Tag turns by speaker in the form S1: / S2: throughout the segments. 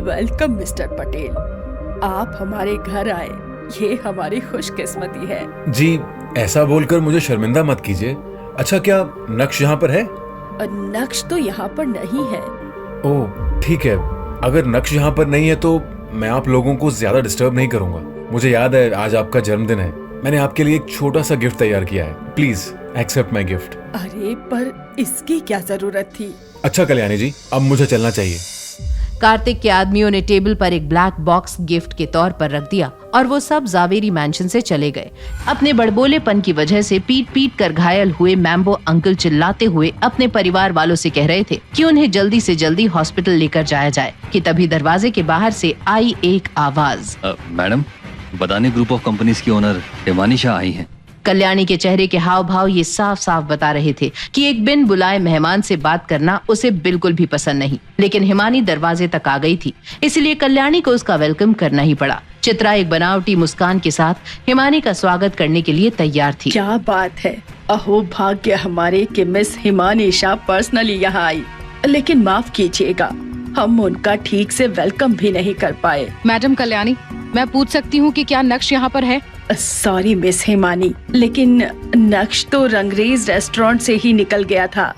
S1: Welcome mister Patel, आप हमारे घर आए, ये हमारी खुशकिस्मती है।
S2: जी, ऐसा बोलकर मुझे शर्मिंदा मत कीजिए। अच्छा, क्या नक्श यहाँ पर है?
S1: नक्श तो यहाँ पर नहीं है।
S2: ओह ठीक है, अगर नक्श यहाँ पर नहीं है तो मैं आप लोगों को ज्यादा डिस्टर्ब नहीं करूंगा। मुझे याद है आज आपका जन्मदिन है, मैंने आपके लिए एक छोटा सा गिफ्ट तैयार किया है। Please accept my gift.
S1: अरे पर इसकी क्या जरूरत थी?
S2: अच्छा कल्याणी जी, अब मुझे चलना चाहिए।
S3: कार्तिक के आदमियों ने टेबल पर एक ब्लैक बॉक्स गिफ्ट के तौर पर रख दिया और वो सब जावेरी मैंशन से चले गए। अपने बड़बोलेपन की वजह से पीट पीट कर घायल हुए मैम्बो अंकल चिल्लाते हुए अपने परिवार वालों से कह रहे थे कि उन्हें जल्दी से जल्दी हॉस्पिटल लेकर जाया जाए कि तभी दरवाजे के बाहर से आई एक आवाज।
S4: Madam, Badani group of companies की ओनर हिमानी शाह आई हैं।
S3: कल्याणी के चेहरे के हाव भाव ये साफ साफ बता रहे थे कि एक बिन बुलाए मेहमान से बात करना उसे बिल्कुल भी पसंद नहीं, लेकिन हिमानी दरवाजे तक आ गई थी, इसलिए कल्याणी को उसका वेलकम करना ही पड़ा। चित्रा एक बनावटी मुस्कान के साथ हिमानी का स्वागत करने के लिए तैयार थी।
S1: क्या बात है, अहो भाग्य हमारे कि मिस हिमानी शाह पर्सनली यहाँ आई, लेकिन माफ कीजिएगा हम उनका ठीक से वेलकम भी नहीं कर पाए।
S5: मैडम कल्याणी, मैं पूछ सकती हूँ कि क्या नक्श यहाँ पर है?
S1: सॉरी मिस हिमानी, लेकिन नक्श तो रंगरेज रेस्टोरेंट से ही निकल गया था।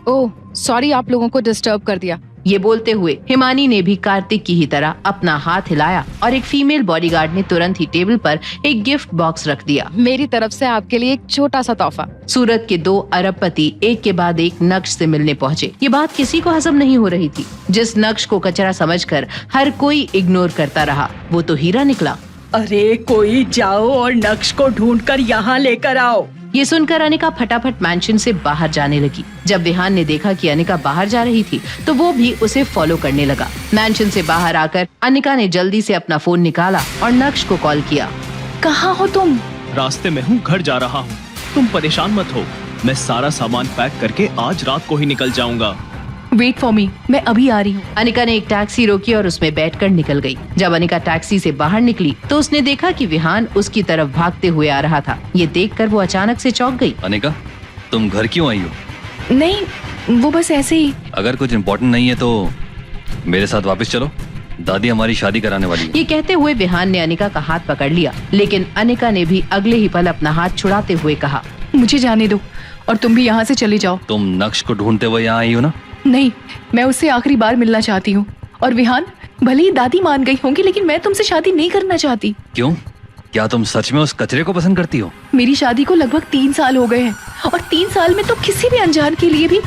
S5: ओह सॉरी, आप लोगों को डिस्टर्ब कर दिया।
S3: ये बोलते हुए हिमानी ने भी कार्तिक की ही तरह अपना हाथ हिलाया और एक फीमेल बॉडीगार्ड ने तुरंत ही टेबल पर एक गिफ्ट बॉक्स रख दिया।
S5: मेरी तरफ से आपके लिए एक छोटा सा तोहफा।
S3: सूरत के 2 अरबपति एक के बाद एक नक्श से मिलने पहुँचे। ये बात किसी को हजम नहीं हो रही थी। जिस नक्श को कचरा समझकर हर कोई इग्नोर करता रहा, वो तो हीरा निकला।
S1: अरे कोई जाओ और नक्श को ढूंढकर यहाँ लेकर आओ।
S3: ये सुनकर अनिका फटाफट मैंशन से बाहर जाने लगी। जब विहान ने देखा कि अनिका बाहर जा रही थी तो वो भी उसे फॉलो करने लगा। मैंशन से बाहर आकर अनिका ने जल्दी से अपना फोन निकाला और नक्श को कॉल किया।
S1: कहाँ हो तुम?
S6: रास्ते में हूँ, घर जा रहा हूँ। तुम परेशान मत हो, मैं सारा सामान पैक करके आज रात को ही निकल जाऊंगा।
S5: वेट फॉर मी, मैं अभी आ रही हूँ।
S3: अनिका ने एक टैक्सी रोकी और उसमें बैठकर निकल गई। जब अनिका टैक्सी से बाहर निकली तो उसने देखा कि विहान उसकी तरफ भागते हुए आ रहा था। ये देखकर वो अचानक से चौंक गई।
S4: अनिका, तुम घर क्यों आई हो?
S5: नहीं, वो बस ऐसे ही।
S4: अगर कुछ इम्पोर्टेंट नहीं है तो मेरे साथ वापस चलो, दादी हमारी शादी कराने वाली है।
S3: ये कहते हुए विहान ने अनिका का हाथ पकड़ लिया, लेकिन अनिका ने भी अगले ही पल अपना हाथ छुड़ाते हुए कहा,
S5: मुझे जाने दो और तुम भी यहाँ से चले जाओ।
S4: तुम नक्श को ढूंढते हुए यहाँ आई हो ना?
S5: नहीं, मैं उससे आखिरी बार मिलना चाहती हूँ। और विहान, भले ही दादी मान गई होंगी, लेकिन मैं तुमसे शादी नहीं करना चाहती।
S4: क्यों? क्या तुम सच में उस कचरे को पसंद करती हो?
S5: मेरी शादी को लगभग 3 साल हो गए हैं और 3 साल में तो किसी भी अनजान के लिए भी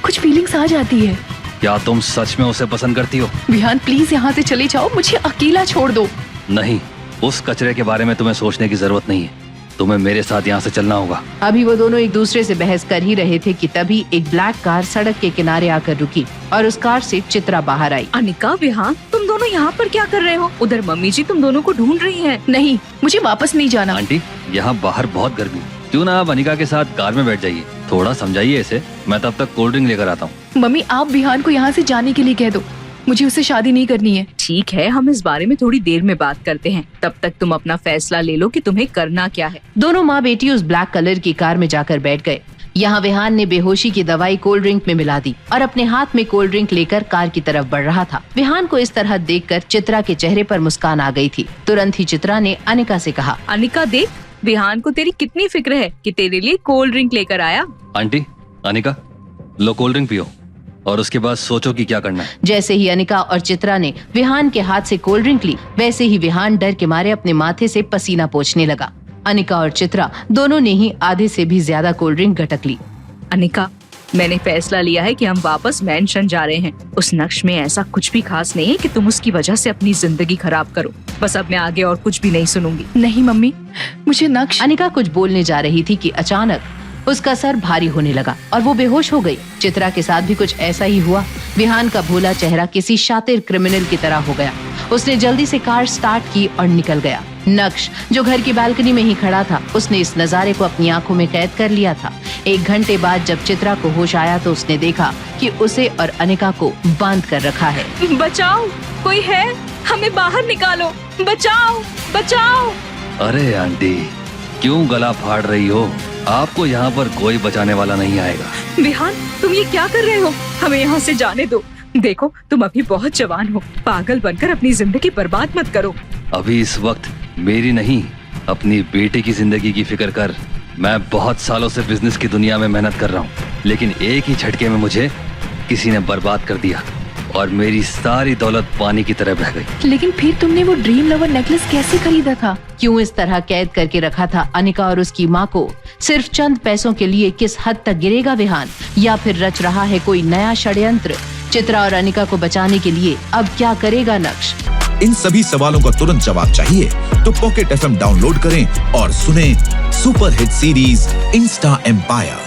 S5: कुछ फीलिंग्स आ जाती है।
S4: क्या तुम सच में उसे पसंद करती हो?
S5: विहान प्लीज यहाँ से चले जाओ, मुझे अकेला छोड़ दो।
S4: नहीं, उस कचरे के बारे में तुम्हें सोचने की जरूरत नहीं है, तुम्हें मेरे साथ यहाँ से चलना होगा।
S3: अभी वो दोनों एक दूसरे से बहस कर ही रहे थे कि तभी एक ब्लैक कार सड़क के किनारे आकर रुकी और उस कार से चित्रा बाहर आई।
S7: अनिका, विहान, तुम दोनों यहाँ पर क्या कर रहे हो? उधर मम्मी जी तुम दोनों को ढूंढ रही हैं।
S5: नहीं, मुझे वापस नहीं जाना।
S4: आंटी, यहाँ बाहर बहुत गर्मी, क्यों ना आप अनिका के साथ कार में बैठ जाइए, थोड़ा समझाइए इसे, मैं तब तक कोल्ड ड्रिंक लेकर आता हूँ।
S5: मम्मी, आप विहान को यहाँ से जाने के लिए कह दो, मुझे उससे शादी नहीं करनी है।
S7: ठीक है, हम इस बारे में थोड़ी देर में बात करते हैं, तब तक तुम अपना फैसला ले लो कि तुम्हें करना क्या है।
S3: दोनों माँ बेटी उस ब्लैक कलर की कार में जाकर बैठ गए। यहाँ विहान ने बेहोशी की दवाई कोल्ड ड्रिंक में मिला दी और अपने हाथ में कोल्ड ड्रिंक लेकर कार की तरफ बढ़ रहा था। विहान को इस तरह देखकर चित्रा के चेहरे पर मुस्कान आ गई थी। तुरंत ही चित्रा ने अनिका से कहा,
S7: अनिका देख, विहान को तेरी कितनी फिक्र है कि तेरे लिए कोल्ड ड्रिंक लेकर आया।
S4: आंटी, अनिका, लो कोल्ड ड्रिंक पियो और उसके बाद सोचो कि क्या करना है।
S3: जैसे ही अनिका और चित्रा ने विहान के हाथ से कोल्ड ड्रिंक ली, वैसे ही विहान डर के मारे अपने माथे से पसीना पोंछने लगा। अनिका और चित्रा दोनों ने ही आधे से भी ज्यादा कोल्ड ड्रिंक गटक ली।
S7: अनिका, मैंने फैसला लिया है कि हम वापस मैंशन जा रहे हैं। उस नक्श में ऐसा कुछ भी खास नहीं है कि तुम उसकी वजह से अपनी जिंदगी खराब करो। बस अब मैं आगे और कुछ भी नहीं सुनूंगी।
S5: नहीं मम्मी, मुझे नक्श।
S3: अनिका कुछ बोलने जा रही थी कि अचानक उसका सर भारी होने लगा और वो बेहोश हो गई। चित्रा के साथ भी कुछ ऐसा ही हुआ। विहान का भोला चेहरा किसी शातिर क्रिमिनल की तरह हो गया। उसने जल्दी से कार स्टार्ट की और निकल गया। नक्श, जो घर की बालकनी में ही खड़ा था, उसने इस नजारे को अपनी आंखों में कैद कर लिया था। 1 घंटे बाद जब चित्रा को होश आया तो उसने देखा कि उसे और अनिका को बांध कर रखा है।
S7: बचाओ, कोई है, हमें बाहर निकालो, बचाओ, बचाओ।
S4: अरे आंटी, क्यों गला फाड़ रही हो? आपको यहाँ पर कोई बचाने वाला नहीं आएगा।
S7: विहान, तुम ये क्या कर रहे हो? हमें यहाँ से जाने दो, देखो तुम अभी बहुत जवान हो, पागल बनकर अपनी जिंदगी बर्बाद मत करो।
S4: अभी इस वक्त मेरी नहीं, अपनी बेटे की जिंदगी की फिक्र कर। मैं बहुत सालों से बिजनेस की दुनिया में मेहनत कर रहा हूँ, लेकिन एक ही झटके में मुझे किसी ने बर्बाद कर दिया और मेरी सारी दौलत पानी की तरह बह गई।
S5: लेकिन फिर तुमने वो ड्रीम लवर नेकलेस कैसे खरीदा था?
S3: क्यों इस तरह कैद करके रखा था अनिका और उसकी माँ को? सिर्फ चंद पैसों के लिए किस हद तक गिरेगा विहान, या फिर रच रहा है कोई नया षड्यंत्र? चित्रा और अनिका को बचाने के लिए अब क्या करेगा नक्श?
S8: इन सभी सवालों का तुरंत जवाब चाहिए तो पॉकेट FM डाउनलोड करें और सुनें super hit series Insta empire.